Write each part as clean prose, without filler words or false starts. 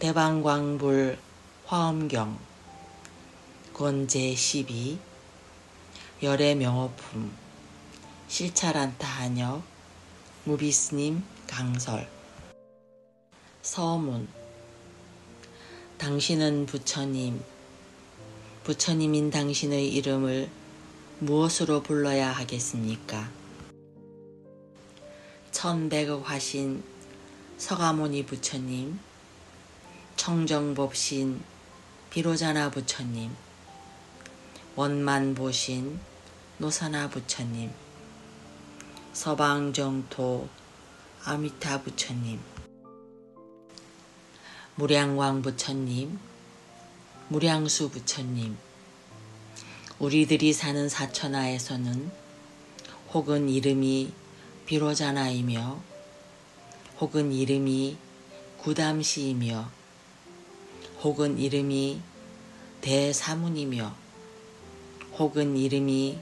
대방광불 화엄경 권 제12 열애 명호품 실찰안타 한역 무비스님 강설 서문 당신은 부처님, 부처님인 당신의 이름을 무엇으로 불러야 하겠습니까? 천백억 화신 서가모니 부처님, 청정법신 비로자나 부처님, 원만보신 노사나 부처님, 서방정토 아미타 부처님, 무량광 부처님, 무량수 부처님, 우리들이 사는 사천하에서는 혹은 이름이 비로자나이며 혹은 이름이 구담시이며 혹은 이름이 대사문이며 혹은 이름이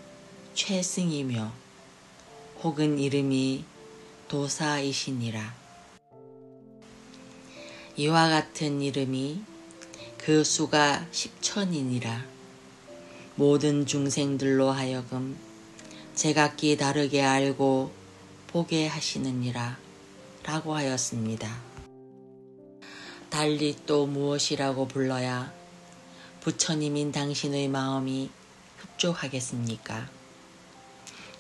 최승이며 혹은 이름이 도사이시니라. 이와 같은 이름이 그 수가 10천이니라. 모든 중생들로 하여금 제각기 다르게 알고 보게 하시느니라 라고 하였습니다. 달리 또 무엇이라고 불러야 부처님인 당신의 마음이 흡족하겠습니까?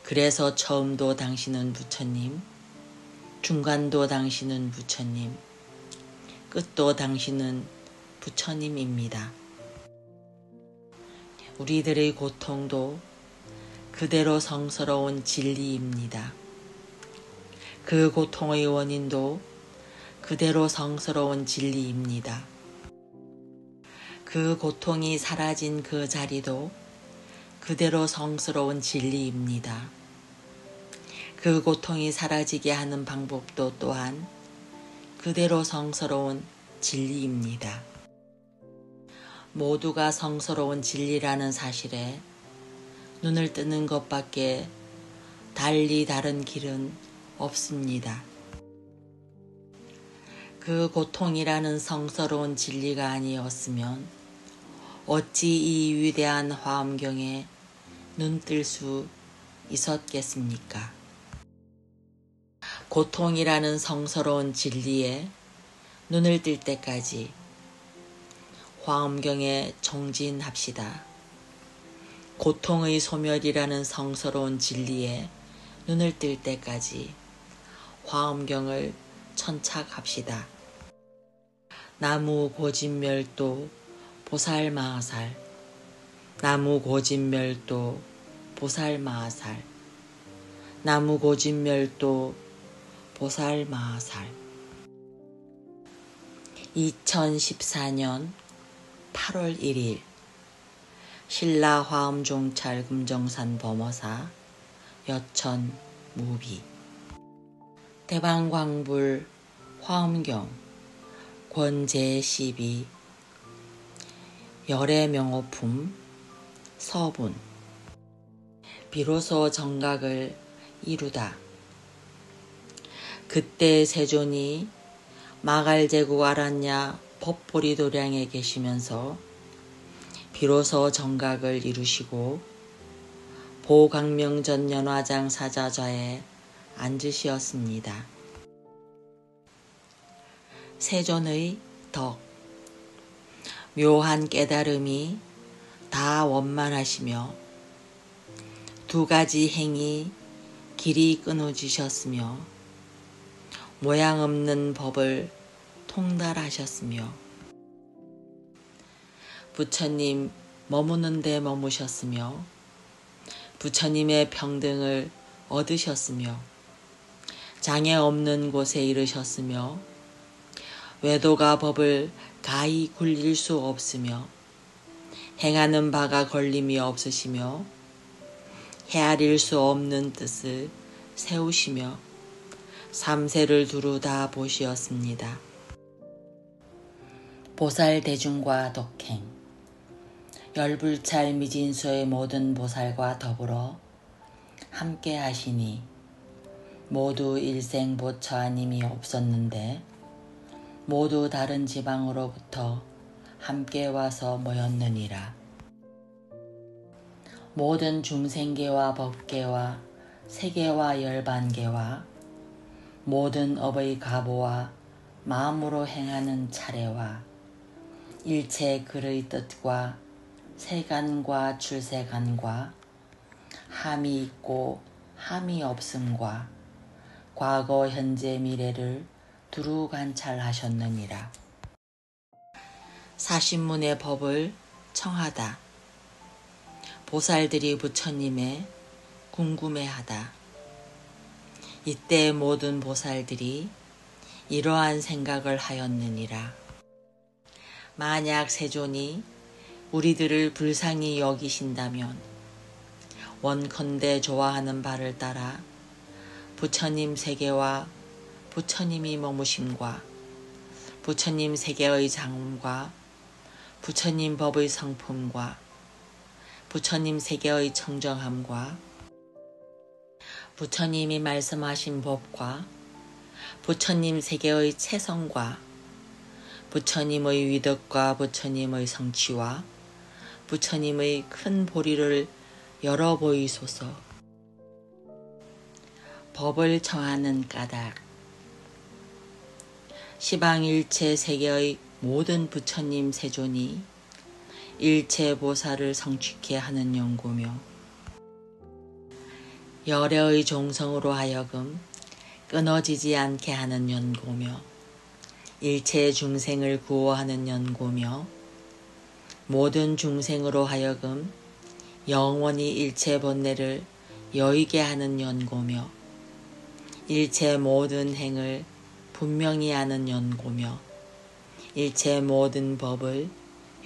그래서 처음도 당신은 부처님, 중간도 당신은 부처님, 끝도 당신은 부처님입니다. 우리들의 고통도 그대로 성스러운 진리입니다. 그 고통의 원인도 그대로 성스러운 진리입니다. 그 고통이 사라진 그 자리도 그대로 성스러운 진리입니다. 그 고통이 사라지게 하는 방법도 또한 그대로 성스러운 진리입니다. 모두가 성스러운 진리라는 사실에 눈을 뜨는 것밖에 달리 다른 길은 없습니다. 그 고통이라는 성스러운 진리가 아니었으면 어찌 이 위대한 화엄경에 눈뜰 수 있었겠습니까? 고통이라는 성스러운 진리에 눈을 뜰 때까지 화엄경에 정진합시다. 고통의 소멸이라는 성스러운 진리에 눈을 뜰 때까지 화엄경을 천착합시다. 나무 고진멸도 보살마하살, 나무 고진멸도 보살마하살, 나무 고진멸도 보살마하살. 2014년 8월 1일 신라 화엄종찰 금정산 범어사 여천 무비 대방광불 화엄경 권 제12 열애 명호품 서분 비로소 정각을 이루다. 그때 세존이 마갈제국 아란야 법보리도량에 계시면서 비로소 정각을 이루시고 보광명전 연화장 사자좌에 앉으시었습니다. 세존의 덕 묘한 깨달음이 다 원만하시며 두 가지 행이 길이 끊어지셨으며 모양 없는 법을 통달하셨으며 부처님 머무는 데 머무셨으며 부처님의 평등을 얻으셨으며 장애 없는 곳에 이르셨으며 외도가 법을 가히 굴릴 수 없으며 행하는 바가 걸림이 없으시며 헤아릴 수 없는 뜻을 세우시며 삼세를 두루 다 보시었습니다. 보살대중과 독행 열불찰 미진수의 모든 보살과 더불어 함께 하시니 모두 일생보처 아님이 없었는데 모두 다른 지방으로부터 함께 와서 모였느니라. 모든 중생계와 법계와 세계와 열반계와 모든 업의 가보와 마음으로 행하는 차례와 일체 글의 뜻과 세간과 출세간과 함이 있고 함이 없음과 과거 현재 미래를 두루 관찰하셨느니라. 사신문의 법을 청하다. 보살들이 부처님의 궁금해하다. 이때 모든 보살들이 이러한 생각을 하였느니라. 만약 세존이 우리들을 불쌍히 여기신다면 원컨대 좋아하는 바를 따라 부처님 세계와 부처님이 머무심과 부처님 세계의 장엄과 부처님 법의 성품과 부처님 세계의 청정함과 부처님이 말씀하신 법과 부처님 세계의 체성과 부처님의 위덕과 부처님의 성취와 부처님의 큰 보리를 열어 보이소서. 법을 청하는 까닭. 시방일체 세계의 모든 부처님 세존이 일체 보살을 성취케 하는 연고며 열애의 종성으로 하여금 끊어지지 않게 하는 연고며 일체 중생을 구호하는 연고며 모든 중생으로 하여금 영원히 일체 번뇌를 여의게 하는 연고며 일체 모든 행을 분명히 하는 연고며 일체 모든 법을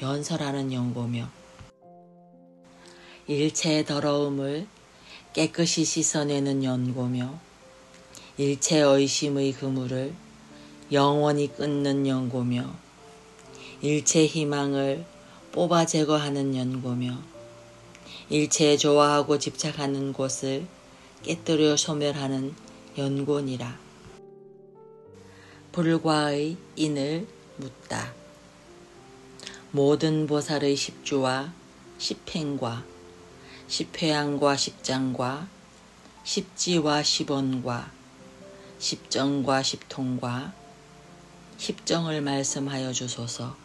연설하는 연고며 일체 더러움을 깨끗이 씻어내는 연고며 일체 의심의 그물을 영원히 끊는 연고며 일체 희망을 뽑아 제거하는 연고며 일체 좋아하고 집착하는 곳을 깨뜨려 소멸하는 연고니라. 불과의 인을 묻다. 모든 보살의 십주와 십행과 십회양과 십장과 십지와 십언과 십정과 십통과 십정을 말씀하여 주소서.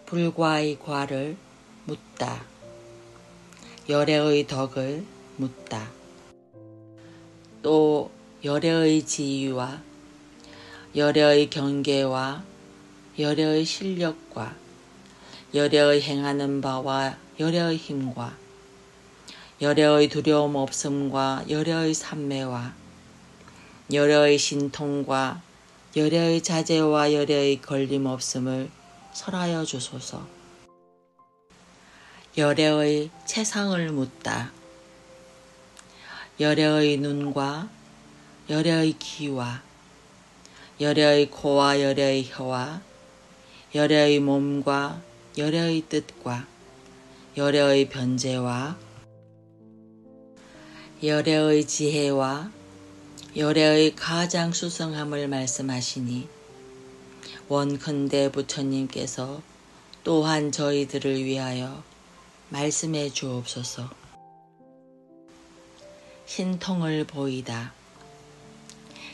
불과의 과를 묻다. 열애의 덕을 묻다. 또 열애의 지위와 열애의 경계와 열애의 실력과 열애의 행하는 바와 열애의 힘과 열애의 두려움 없음과 열애의 삼매와 열애의 신통과 열애의 자제와 열애의 걸림 없음을 설하여 주소서. 열애의 체상을 묻다. 열애의 눈과 열애의 귀와 열애의 코와 열애의 혀와 열애의 몸과 열애의 뜻과 열애의 변제와 열애의 지혜와 열애의 가장 수성함을 말씀하시니 원컨대 부처님께서 또한 저희들을 위하여 말씀해 주옵소서. 신통을 보이다.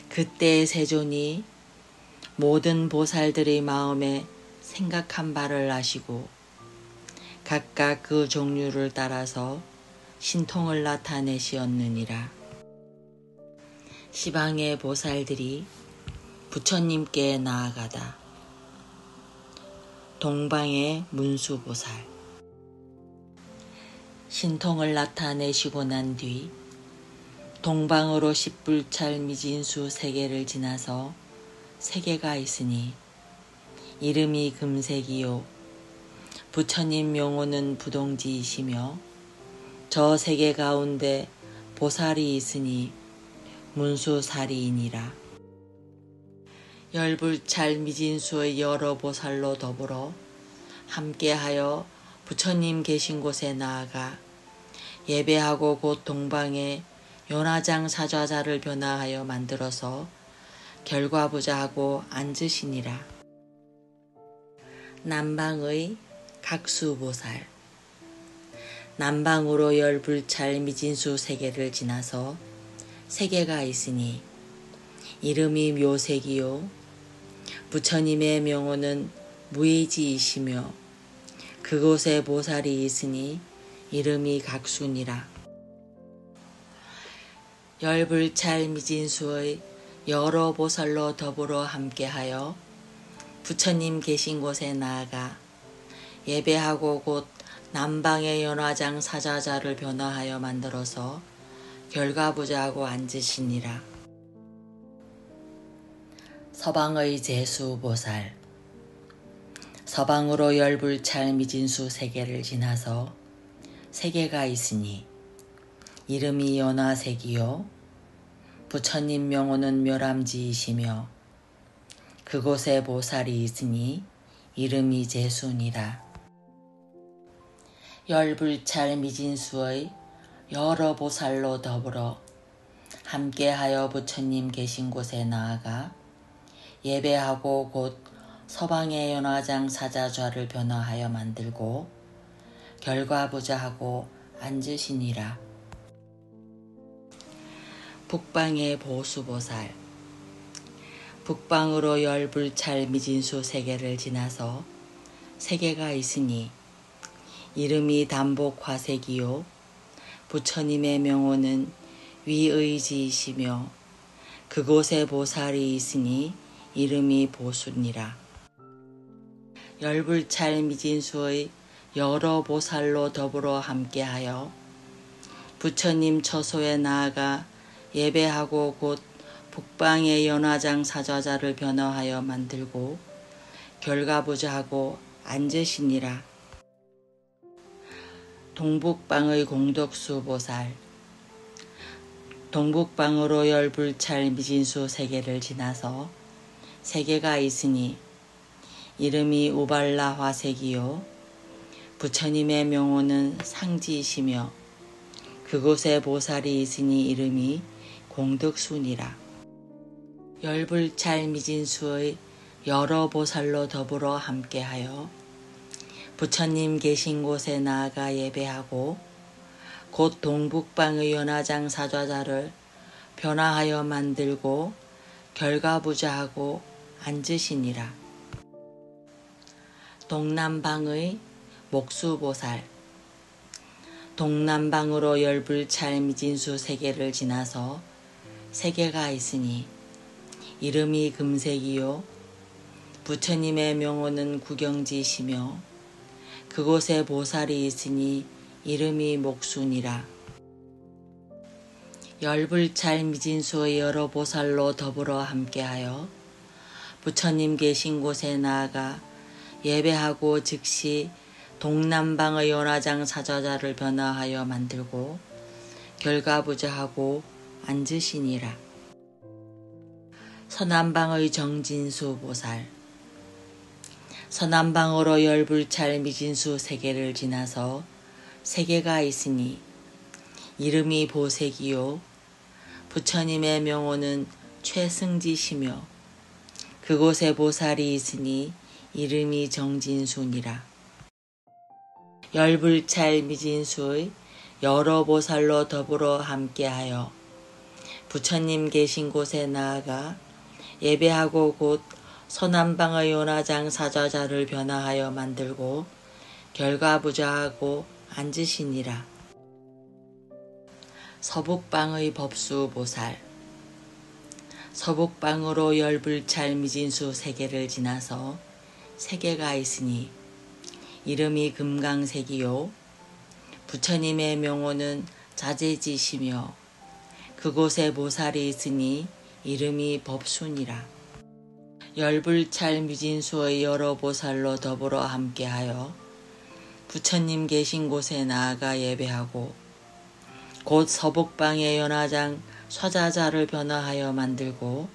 그때 세존이 모든 보살들의 마음에 생각한 바를 아시고 각각 그 종류를 따라서 신통을 나타내시었느니라. 시방의 보살들이 부처님께 나아가다. 동방의 문수보살. 신통을 나타내시고 난 뒤 동방으로 10불찰 미진수 세계를 지나서 세계가 있으니 이름이 금색이요 부처님 명호는 부동지이시며 저 세계 가운데 보살이 있으니 문수사리이니라. 열불찰 미진수의 여러 보살로 더불어 함께하여 부처님 계신 곳에 나아가 예배하고 곧 동방에 연화장 사좌자를 변화하여 만들어서 결과보자 하고 앉으시니라. 남방의 각수보살. 남방으로 열불찰 미진수 세계를 지나서 세계가 있으니 이름이 묘색이요 부처님의 명호는 무의지이시며 그곳에 보살이 있으니 이름이 각수니라. 열불찰 미진수의 여러 보살로 더불어 함께하여 부처님 계신 곳에 나아가 예배하고 곧 남방의 연화장 사자자를 변화하여 만들어서 결과보자하고 앉으시니라. 서방의 제수보살. 서방으로 열불찰 미진수 세계를 지나서 세계가 있으니 이름이 연화색이요 부처님 명호는 멸암지이시며 그곳에 보살이 있으니 이름이 제수니라. 열불찰 미진수의 여러 보살로 더불어 함께하여 부처님 계신 곳에 나아가 예배하고 곧 서방의 연화장 사자좌를 변화하여 만들고 결과보자하고 앉으시니라. 북방의 보수보살. 북방으로 열불찰 미진수 세계를 지나서 세계가 있으니 이름이 담복화색이요 부처님의 명호는 위의지이시며 그곳에 보살이 있으니 이름이 보수니라. 열불찰 미진수의 여러 보살로 더불어 함께하여 부처님 처소에 나아가 예배하고 곧 북방의 연화장 사자자를 변화하여 만들고 결과보자하고 앉으시니라. 동북방의 공덕수보살. 동북방으로 열불찰 미진수 세계를 지나서 세계가 있으니 이름이 우발라화색이요 부처님의 명호는 상지이시며 그곳에 보살이 있으니 이름이 공덕수니라. 열불찰 미진수의 여러 보살로 더불어 함께하여 부처님 계신 곳에 나아가 예배하고 곧 동북방의 연화장 사좌자를 변화하여 만들고 결과부자하고 앉으시니라. 동남방의 목수보살. 동남방으로 열불찰 미진수 세계를 지나서 세계가 있으니 이름이 금색이요 부처님의 명호는 구경지시며 그곳에 보살이 있으니 이름이 목수니라. 열불찰 미진수의 여러 보살로 더불어 함께하여 부처님 계신 곳에 나아가 예배하고 즉시 동남방의 연화장 사자자를 변화하여 만들고 결과부자하고 앉으시니라. 서남방의 정진수 보살. 서남방으로 열불찰 미진수 세계를 지나서 세계가 있으니 이름이 보색이요 부처님의 명호는 최승지시며 그곳에 보살이 있으니 이름이 정진수니라. 열불찰 미진수의 여러 보살로 더불어 함께하여 부처님 계신 곳에 나아가 예배하고 곧 서남방의 연화장 사좌자를 변화하여 만들고 결과부자하고 앉으시니라. 서북방의 법수보살. 서북방으로 열불찰 미진수 세계를 지나서 세계가 있으니 이름이 금강색이요 부처님의 명호는 자제지시며 그곳에 보살이 있으니 이름이 법순이라. 열불찰 미진수의 여러 보살로 더불어 함께하여 부처님 계신 곳에 나아가 예배하고 곧 서북방의 연화장 서자자를 변화하여 만들고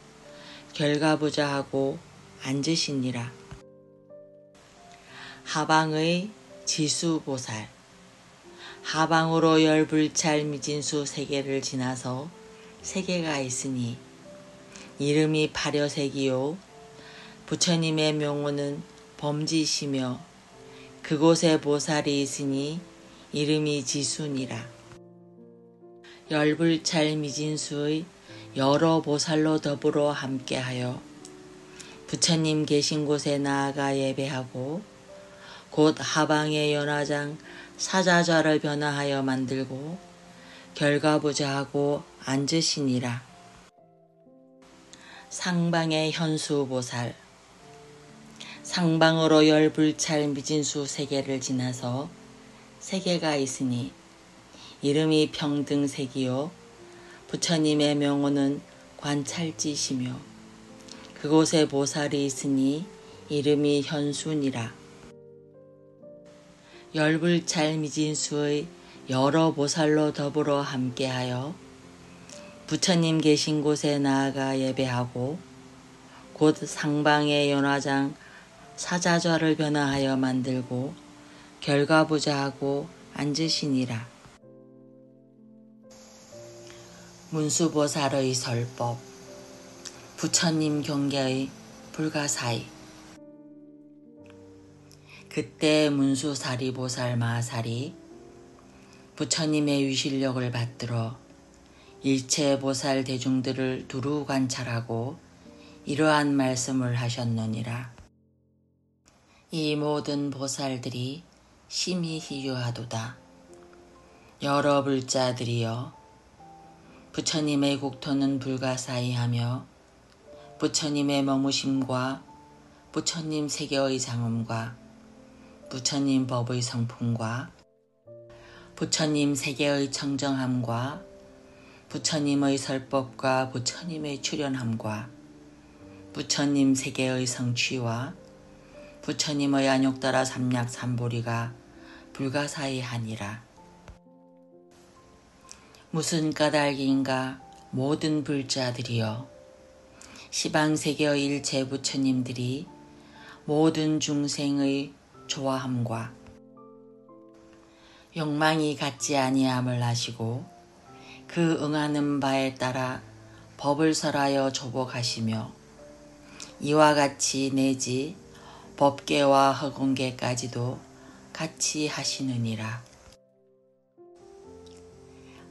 결과부자하고 앉으시니라. 하방의 지수보살. 하방으로 열불찰 미진수 세계를 지나서 세계가 있으니 이름이 파려색이요 부처님의 명호는 범지시며 그곳에 보살이 있으니 이름이 지순이라. 열불찰 미진수의 여러 보살로 더불어 함께하여 부처님 계신 곳에 나아가 예배하고 곧 하방의 연화장 사자좌를 변화하여 만들고 결과부자하고 앉으시니라. 상방의 현수보살. 상방으로 열불찰 미진수 세계를 지나서 세계가 있으니 이름이 평등색이요 부처님의 명호는 관찰지시며 그곳에 보살이 있으니 이름이 현순이라. 열불찰 미진수의 여러 보살로 더불어 함께하여 부처님 계신 곳에 나아가 예배하고 곧 상방의 연화장 사자좌를 변화하여 만들고 결과부자하고 앉으시니라. 문수보살의 설법. 부처님 경계의 불가사의. 그때 문수사리보살 마살이 부처님의 위실력을 받들어 일체 보살 대중들을 두루 관찰하고 이러한 말씀을 하셨느니라. 이 모든 보살들이 심히 희유하도다. 여러 불자들이여 부처님의 국토는 불가사의하며 부처님의 머무심과 부처님 세계의 장엄과 부처님 법의 성품과 부처님 세계의 청정함과 부처님의 설법과 부처님의 출현함과 부처님 세계의 성취와 부처님의 안욕따라 삼략삼보리가 불가사의하니라. 무슨 까닭인가 모든 불자들이여 시방세계의 일체 부처님들이 모든 중생의 좋아함과 욕망이 같지 아니함을 아시고 그 응하는 바에 따라 법을 설하여 조복하시며 이와 같이 내지 법계와 허공계까지도 같이 하시느니라.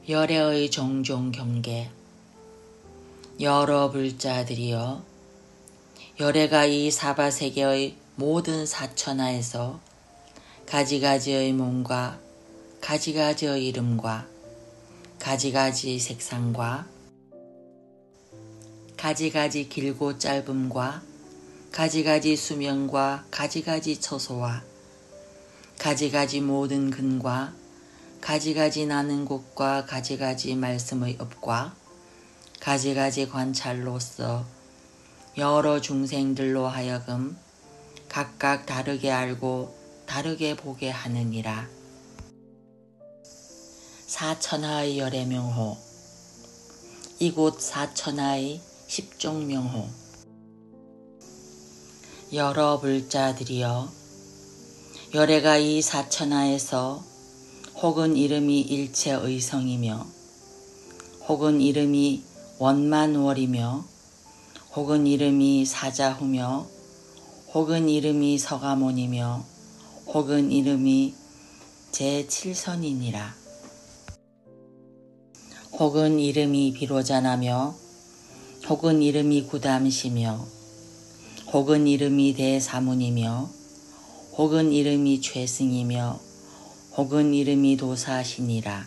열애의 종종 경계. 여러 불자들이여 열애가 이 사바세계의 모든 사천하에서 가지가지의 몸과 가지가지의 이름과 가지가지 색상과 가지가지 길고 짧음과 가지가지 수명과 가지가지 처소와 가지가지 모든 근과 가지가지 나는 곳과 가지가지 말씀의 업과 가지가지 관찰로서 여러 중생들로 하여금 각각 다르게 알고 다르게 보게 하느니라. 사천하의 열애명호. 이곳 사천하의 십종명호. 여러 불자들이여 열애가 이 사천하에서 혹은 이름이 일체의성이며 혹은 이름이 원만월이며 혹은 이름이 사자후며 혹은 이름이 서가모니며 혹은 이름이 제7선이니라. 혹은 이름이 비로자나며 혹은 이름이 구담시며 혹은 이름이 대사문이며 혹은 이름이 최승이며 혹은 이름이 도사시니라.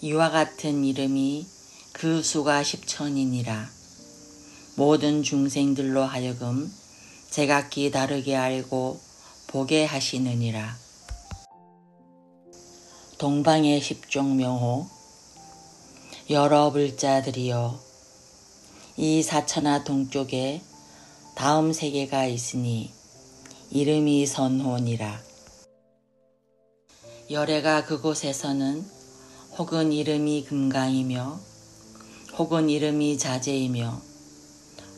이와 같은 이름이 그 수가 10,000이니라. 모든 중생들로 하여금 제각기 다르게 알고 보게 하시느니라. 동방의 십종명호. 여러 불자들이여 이 사천하 동쪽에 다음 세계가 있으니 이름이 선혼이라. 열애가 그곳에서는 혹은 이름이 금강이며 혹은 이름이 자재이며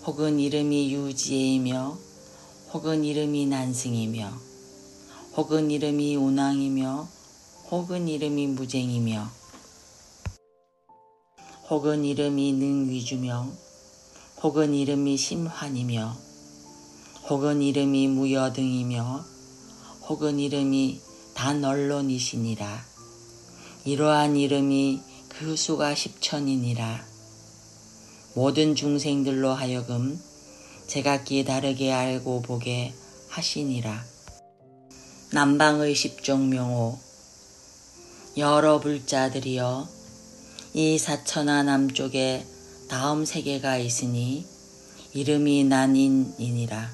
혹은 이름이 유지혜이며 혹은 이름이 난승이며 혹은 이름이 운항이며 혹은 이름이 무쟁이며 혹은 이름이 능위주며 혹은 이름이 심환이며 혹은 이름이 무여등이며 혹은 이름이 단언론이시니라. 이러한 이름이 그 수가 10,000이니라. 모든 중생들로 하여금 제각기 다르게 알고 보게 하시니라. 남방의 10종명호. 여러 불자들이여 이 사천하 남쪽에 다음 세계가 있으니 이름이 난인이니라.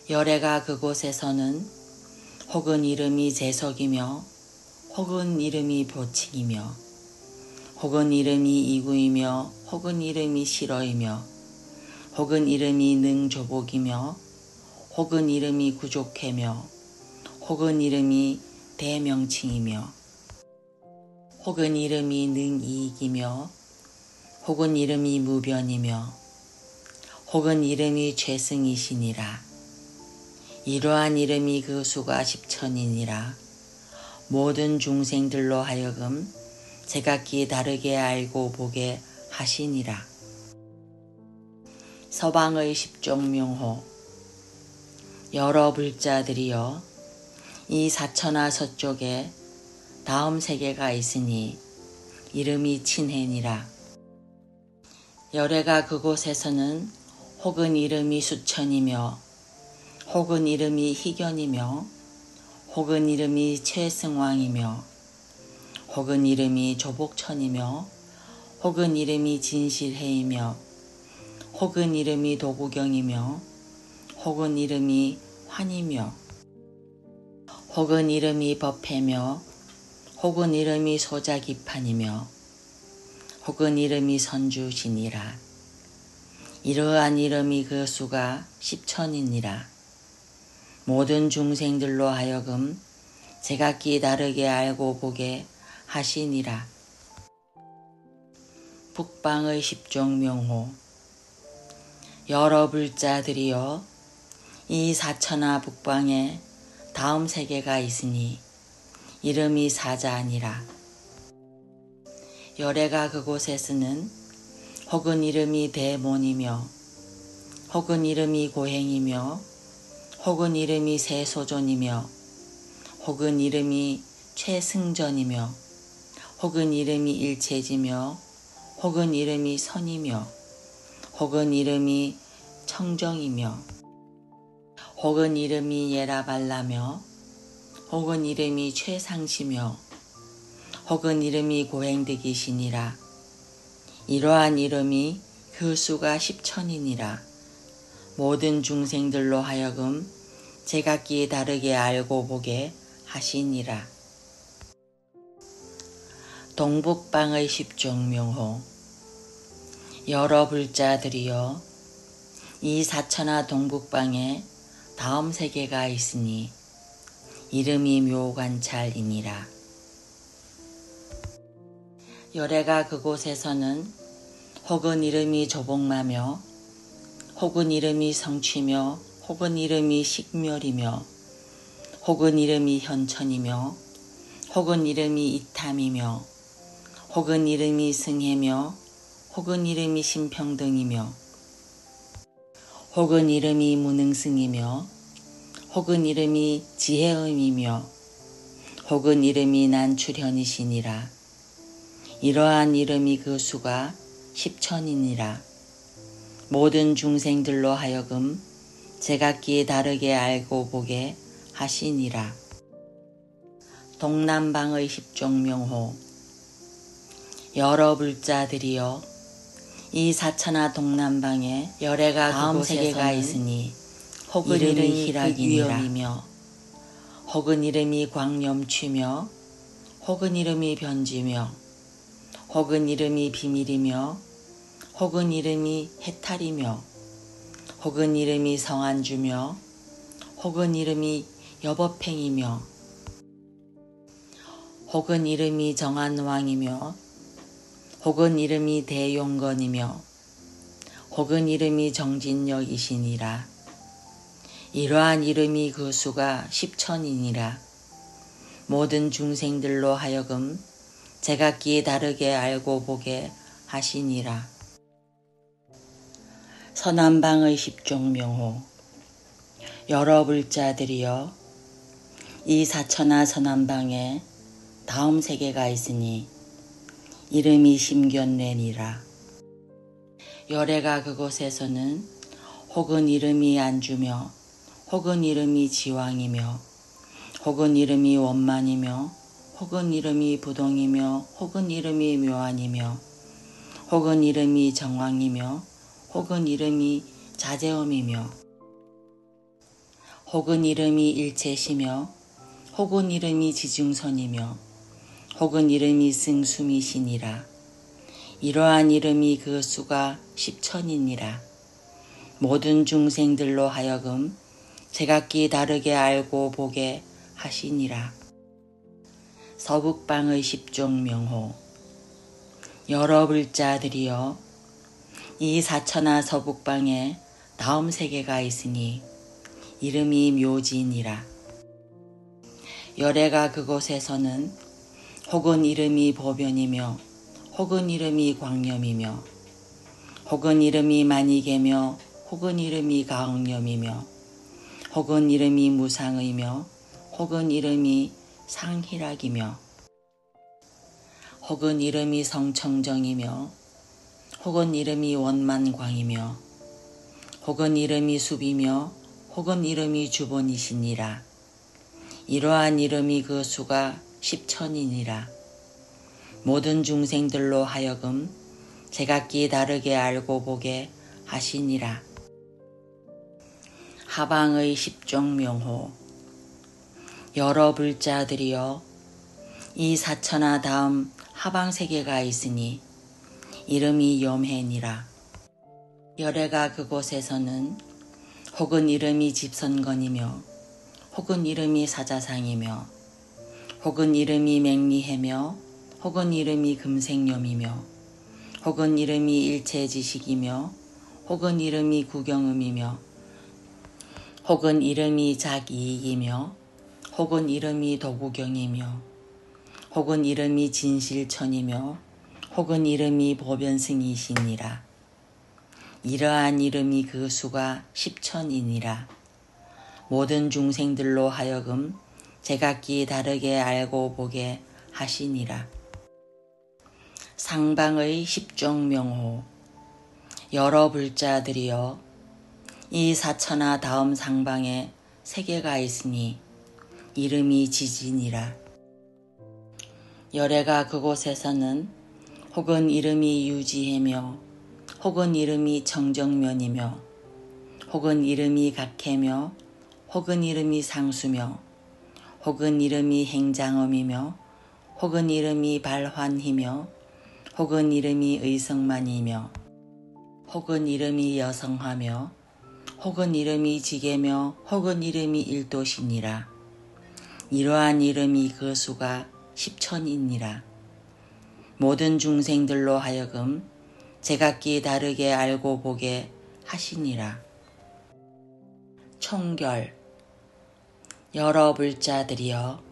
열애가 그곳에서는 혹은 이름이 제석이며 혹은 이름이 보칭이며 혹은 이름이 이구이며 혹은 이름이 실어이며 혹은 이름이 능조복이며 혹은 이름이 구족해며 혹은 이름이 대명칭이며 혹은 이름이 능이익이며 혹은 이름이 무변이며 혹은 이름이 죄승이시니라. 이러한 이름이 그 수가 10,000이니라. 모든 중생들로 하여금 제각기 다르게 알고 보게 하시니라. 서방의 10종명호. 여러 불자들이여 이 사천하 서쪽에 다음 세계가 있으니 이름이 친해니라. 열애가 그곳에서는 혹은 이름이 수천이며 혹은 이름이 희견이며 혹은 이름이 최승왕이며 혹은 이름이 조복천이며 혹은 이름이 진실해이며 혹은 이름이 도구경이며 혹은 이름이 환이며 혹은 이름이 법회며 혹은 이름이 소자기판이며 혹은 이름이 선주시니라. 이러한 이름이 그 수가 10,000이니라. 모든 중생들로 하여금 제각기 다르게 알고 보게 하시니라. 북방의 10종명호. 여러 불자들이여 이 사천하 북방에 다음 세계가 있으니 이름이 사자니라. 열애가 그곳에서는 혹은 이름이 대몬이며 혹은 이름이 고행이며 혹은 이름이 세소존이며 혹은 이름이 최승전이며 혹은 이름이 일체지며 혹은 이름이 선이며 혹은 이름이 청정이며 혹은 이름이 예라발라며 혹은 이름이 최상시며 혹은 이름이 고행득이시니라. 이러한 이름이 그 수가 10,000이니라. 모든 중생들로 하여금 제각기 다르게 알고 보게 하시니라. 동북방의 10종명호. 여러 불자들이여 이 사천하 동북방에 다음 세계가 있으니 이름이 묘관찰이니라. 열애가 그곳에서는 혹은 이름이 조복마며 혹은 이름이 성취며 혹은 이름이 식멸이며 혹은 이름이 현천이며 혹은 이름이 이탐이며 혹은 이름이 승해며 혹은 이름이 심평등이며 혹은 이름이 무능승이며 혹은 이름이 지혜음이며 혹은 이름이 난출현이시니라. 이러한 이름이 그 수가 10,000이니라. 모든 중생들로 하여금 제각기 다르게 알고 보게 하시니라. 동남방의 10종명호. 여러 불자들이여 이 사천하 동남방에 열애가 다음 세계가 있으니 혹은 이름이 희락이니라. 혹은 이름이 광염취며 혹은 이름이 변지며 혹은 이름이 비밀이며 혹은 이름이 해탈이며 혹은 이름이 성안주며 혹은 이름이 여법행이며 혹은 이름이 정한왕이며 혹은 이름이 대용건이며 혹은 이름이 정진력이시니라. 이러한 이름이 그 수가 10,000이니라. 모든 중생들로 하여금 제각기 다르게 알고 보게 하시니라. 서남방의 십종명호. 여러 불자들이여, 이 사천하 서남방에 다음 세계가 있으니 이름이 심견례니라. 열애가 그곳에서는 혹은 이름이 안주며, 혹은 이름이 지왕이며, 혹은 이름이 원만이며, 혹은 이름이 부동이며, 혹은 이름이 묘안이며, 혹은 이름이 정왕이며, 혹은 이름이 자제엄이며, 혹은 이름이 일체시며, 혹은 이름이 지중선이며, 혹은 이름이 승수미시니라. 이러한 이름이 그 수가 10천이니라. 모든 중생들로 하여금 제각기 다르게 알고 보게 하시니라. 서북방의 십종명호. 여러 불자들이여, 이 사천하 서북방에 다음 세계가 있으니 이름이 묘지니라. 열애가 그곳에서는 혹은 이름이 보변이며, 혹은 이름이 광념이며, 혹은 이름이 만이개며, 혹은 이름이 가응념이며, 혹은 이름이 무상의며, 혹은 이름이 상희락이며, 혹은 이름이 성청정이며, 혹은 이름이 원만광이며, 혹은 이름이 숲이며, 혹은 이름이 주본이시니라. 이러한 이름이 그 수가 10천이니라. 모든 중생들로 하여금 제각기 다르게 알고 보게 하시니라. 하방의 십종명호. 여러 불자들이여, 이 사천하 다음 하방세계가 있으니 이름이 염해니라. 열애가 그곳에서는 혹은 이름이 집선건이며, 혹은 이름이 사자상이며, 혹은 이름이 맹리해며, 혹은 이름이 금생염이며, 혹은 이름이 일체지식이며, 혹은 이름이 구경음이며, 혹은 이름이 작이익이며, 혹은 이름이 도구경이며, 혹은 이름이 진실천이며, 혹은 이름이 보변승이시니라. 이러한 이름이 그 수가 10천이니라. 모든 중생들로 하여금 제각기 다르게 알고 보게 하시니라. 상방의 십종명호. 여러 불자들이여, 이 사천하 다음 상방에 세계가 있으니 이름이 지진이라. 열애가 그곳에서는 혹은 이름이 유지해며, 혹은 이름이 정정면이며, 혹은 이름이 각해며, 혹은 이름이 상수며, 혹은 이름이 행장엄이며, 혹은 이름이 발환이며, 혹은 이름이 의성만이며, 혹은 이름이 여성하며, 혹은 이름이 지게며, 혹은 이름이 일도시니라. 이러한 이름이 그 수가 10천이니라. 모든 중생들로 하여금 제각기 다르게 알고 보게 하시니라. 총결. 여러 불자들이여,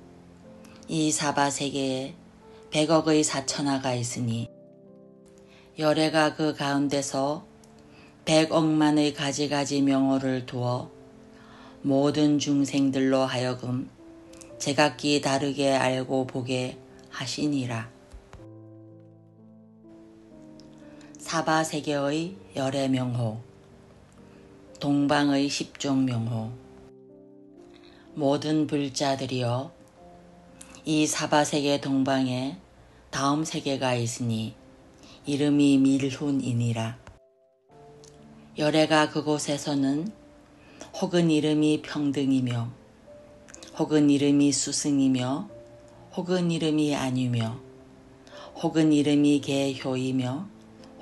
이 사바세계에 100억의 사천하가 있으니 열애가 그 가운데서 100억만의 가지가지 명호를 두어 모든 중생들로 하여금 제각기 다르게 알고 보게 하시니라. 사바세계의 열애 명호. 동방의 십종명호. 모든 불자들이여, 이 사바세계 동방에 다음 세계가 있으니 이름이 밀훈이니라. 열애가 그곳에서는 혹은 이름이 평등이며, 혹은 이름이 수승이며, 혹은 이름이 안유며, 혹은 이름이 개효이며,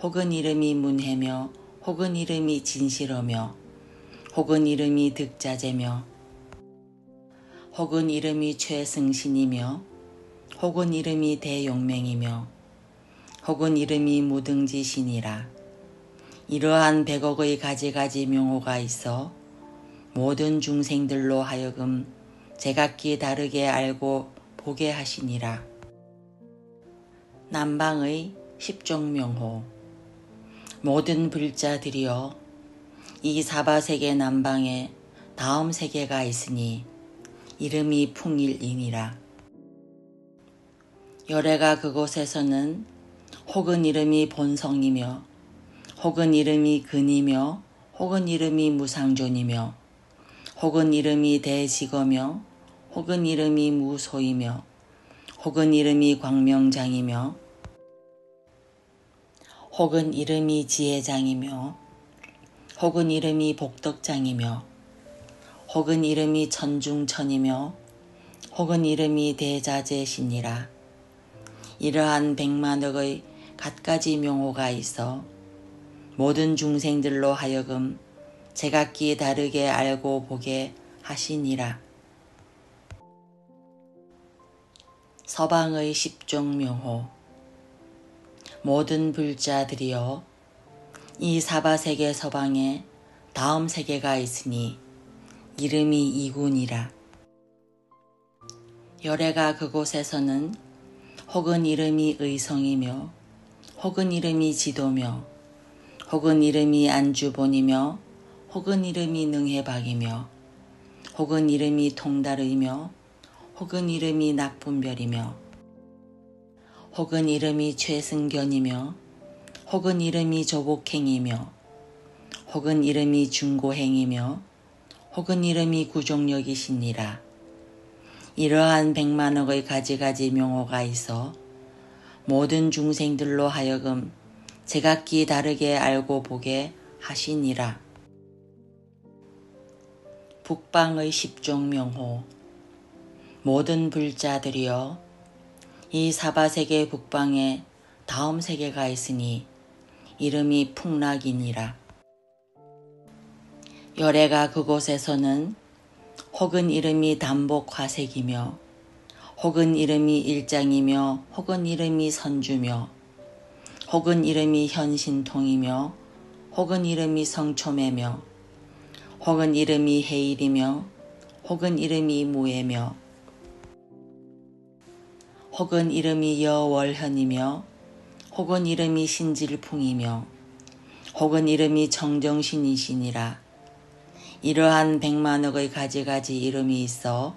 혹은 이름이 문해며, 혹은 이름이 진실하며, 혹은 이름이 득자재며, 혹은 이름이 최승신이며, 혹은 이름이 대용맹이며, 혹은 이름이 무등지신이라. 이러한 100억의 가지가지 명호가 있어 모든 중생들로 하여금 제각기 다르게 알고 보게 하시니라. 남방의 십종명호. 모든 불자들이여, 이 사바세계 남방에 다음 세계가 있으니 이름이 풍일이니라. 열애가 그곳에서는 혹은 이름이 본성이며 혹은 이름이 근이며 혹은 이름이 무상존이며 혹은 이름이 대지거며 혹은 이름이 무소이며 혹은 이름이 광명장이며 혹은 이름이 지혜장이며 혹은 이름이 복덕장이며 혹은 이름이 천중천이며 혹은 이름이 대자재시니라. 이러한 100만억의 갖가지 명호가 있어 모든 중생들로 하여금 제각기 다르게 알고 보게 하시니라. 서방의 십종명호. 모든 불자들이여, 이 사바세계 서방에 다음 세계가 있으니 이름이 이군이라. 열애가 그곳에서는 혹은 이름이 의성이며 혹은 이름이 지도며 혹은 이름이 안주본이며 혹은 이름이 능해박이며 혹은 이름이 통달이며 혹은 이름이 낙분별이며 혹은 이름이 최승견이며 혹은 이름이 조복행이며 혹은 이름이 중고행이며 혹은 이름이 구종력이시니라. 이러한 100만억의 가지가지 명호가 있어 모든 중생들로 하여금 제각기 다르게 알고 보게 하시니라. 북방의 십종명호. 모든 불자들이여, 이 사바세계 북방에 다음 세계가 있으니 이름이 풍락이니라. 열애가 그곳에서는 혹은 이름이 담복화색이며 혹은 이름이 일장이며 혹은 이름이 선주며 혹은 이름이 현신통이며 혹은 이름이 성초매며 혹은 이름이 해일이며 혹은 이름이 무예며 혹은 이름이 여월현이며 혹은 이름이 신질풍이며 혹은 이름이 정정신이시니라. 이러한 100만억의 가지가지 이름이 있어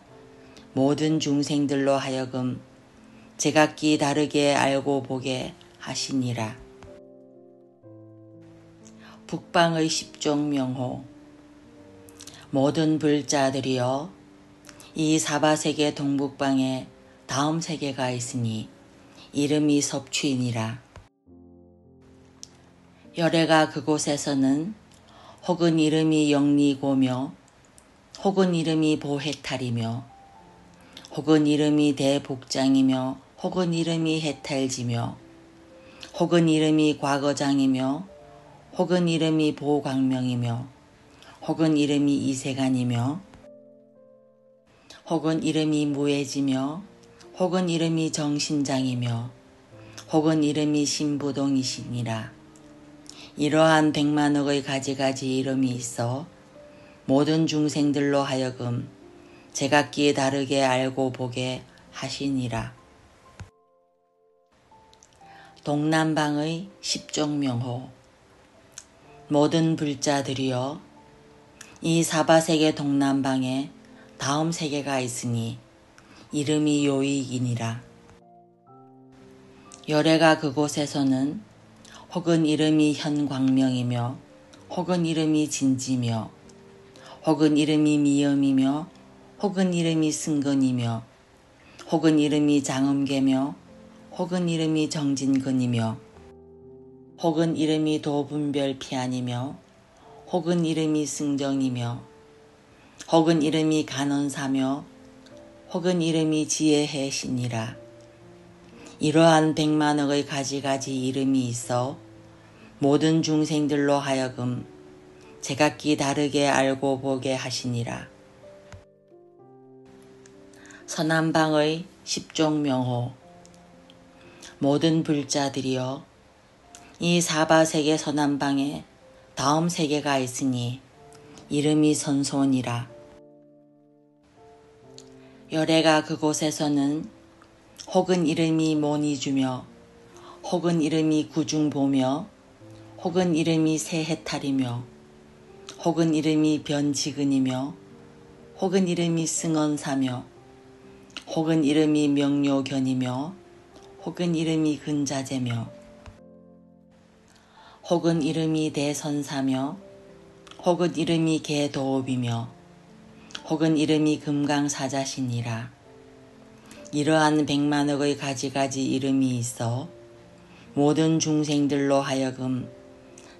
모든 중생들로 하여금 제각기 다르게 알고 보게 하시니라. 북방의 십종명호. 모든 불자들이여, 이 사바세계 동북방에 다음 세계가 있으니 이름이 섭취이니라. 열애가 그곳에서는 혹은 이름이 영리고며 혹은 이름이 보해탈이며 혹은 이름이 대복장이며 혹은 이름이 해탈지며 혹은 이름이 과거장이며 혹은 이름이 보광명이며 혹은 이름이 이세간이며 혹은 이름이 무해지며 혹은 이름이 정신장이며 혹은 이름이 신부동이시니라. 이러한 100만억의 가지가지 이름이 있어 모든 중생들로 하여금 제각기 다르게 알고 보게 하시니라. 동남방의 십종명호. 모든 불자들이여, 이 사바세계 동남방에 다음 세계가 있으니 이름이 요익이니라. 열애가 그곳에서는 혹은 이름이 현광명이며 혹은 이름이 진지며 혹은 이름이 미염이며 혹은 이름이 승근이며 혹은 이름이 장음계며 혹은 이름이 정진근이며 혹은 이름이 도분별피안이며 혹은 이름이 승정이며 혹은 이름이 간원사며 혹은 이름이 지혜해시니라. 이러한 100만억의 가지가지 이름이 있어 모든 중생들로 하여금 제각기 다르게 알고 보게 하시니라. 서남방의 십종명호. 모든 불자들이여, 이 사바세계 서남방에 다음 세계가 있으니 이름이 선손이라. 열애가 그곳에서는 혹은 이름이 모니주며 혹은 이름이 구중보며 혹은 이름이 새해탈이며 혹은 이름이 변지근이며 혹은 이름이 승언사며 혹은 이름이 명료견이며 혹은 이름이 근자재며 혹은 이름이 대선사며 혹은 이름이 개도업이며 혹은 이름이 금강사자시니라. 이러한 100만억의 가지가지 이름이 있어 모든 중생들로 하여금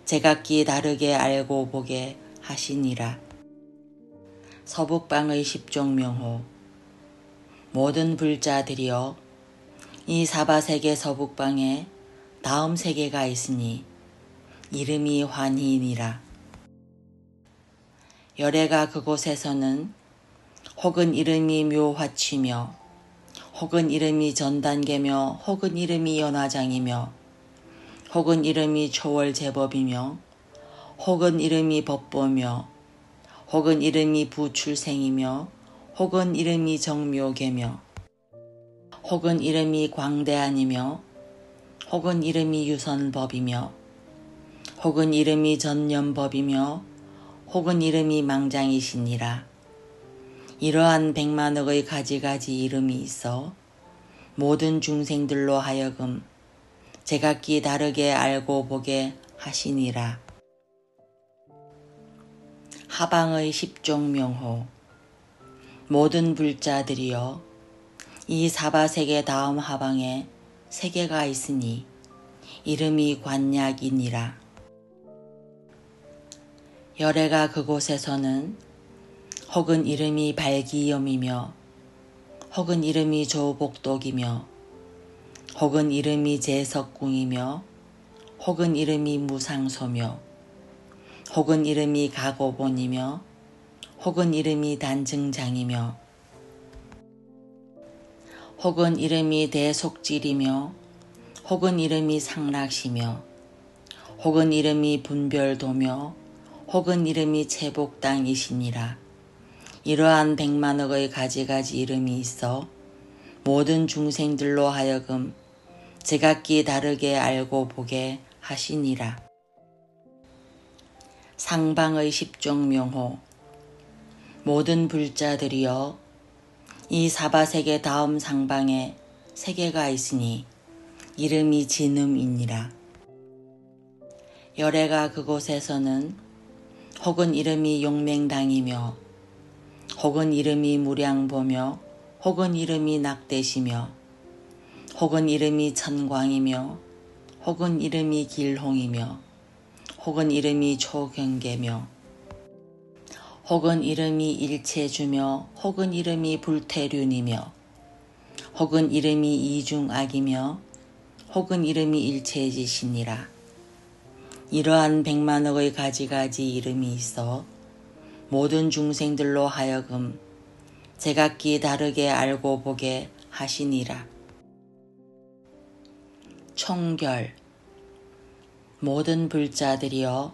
제각기 다르게 알고 보게 하시니라. 서북방의 십종명호. 모든 불자들이여, 이 사바세계 서북방에 다음 세계가 있으니 이름이 환희니라. 열애가 그곳에서는 혹은 이름이 묘화치며 혹은 이름이 전단계며 혹은 이름이 연화장이며 혹은 이름이 초월제법이며 혹은 이름이 법보며 혹은 이름이 부출생이며 혹은 이름이 정묘계며 혹은 이름이 광대한이며 혹은 이름이 유선법이며 혹은 이름이 전념법이며 혹은 이름이 망장이시니라. 이러한 100만억의 가지가지 이름이 있어 모든 중생들로 하여금 제각기 다르게 알고 보게 하시니라. 하방의 십종명호. 모든 불자들이여, 이 사바세계 다음 하방에 세계가 있으니 이름이 관약이니라. 열애가 그곳에서는 혹은 이름이 발기염이며 혹은 이름이 조복독이며 혹은 이름이 제석궁이며 혹은 이름이 무상소며 혹은 이름이 가고본이며 혹은 이름이 단증장이며 혹은 이름이 대속질이며 혹은 이름이 상락시며 혹은 이름이 분별도며 혹은 이름이 채복당이시니라. 이러한 100만억의 가지가지 이름이 있어 모든 중생들로 하여금 제각기 다르게 알고 보게 하시니라. 상방의 십종명호. 모든 불자들이여, 이 사바세계 다음 상방에 세계가 있으니 이름이 진음이니라. 열애가 그곳에서는 혹은 이름이 용맹당이며 혹은 이름이 무량보며 혹은 이름이 낙대시며 혹은 이름이 천광이며 혹은 이름이 길홍이며 혹은 이름이 초경계며 혹은 이름이 일체주며 혹은 이름이 불태륜이며 혹은 이름이 이중악이며 혹은 이름이 일체지시니라. 이러한 100만억의 가지가지 이름이 있어 모든 중생들로 하여금 제각기 다르게 알고 보게 하시니라. 총결. 모든 불자들이여,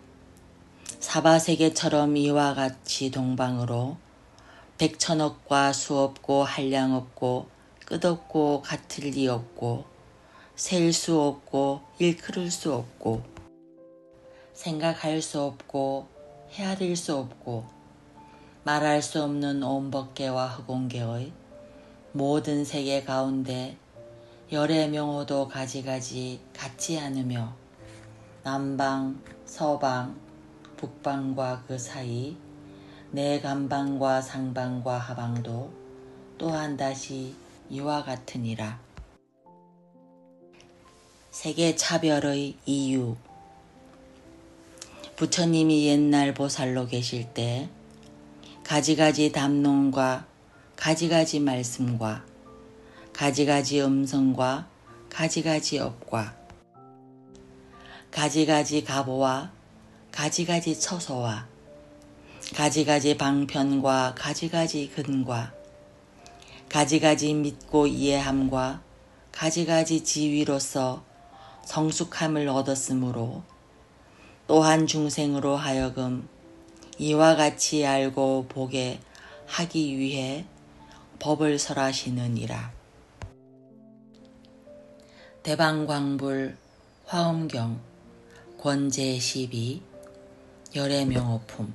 사바세계처럼 이와 같이 동방으로 백천억과 수없고 한량없고 끝없고 같을 리 없고 셀 수 없고 일컬을 수 없고 생각할 수 없고 헤아릴 수 없고 말할 수 없는 온 법계와 흑온계의 모든 세계 가운데 열의 명호도 가지가지 같지 않으며 남방, 서방, 북방과 그 사이 내 간방과 상방과 하방도 또한 다시 이와 같으니라. 세계 차별의 이유. 부처님이 옛날 보살로 계실 때 가지가지 담론과 가지가지 말씀과 가지가지 음성과 가지가지 업과 가지가지 가보와 가지가지 처소와 가지가지 방편과 가지가지 근과 가지가지 믿고 이해함과 가지가지 지위로서 성숙함을 얻었으므로 또한 중생으로 하여금 이와 같이 알고 보게 하기 위해 법을 설하시느니라. 대방광불 화엄경 권제12 열애명호품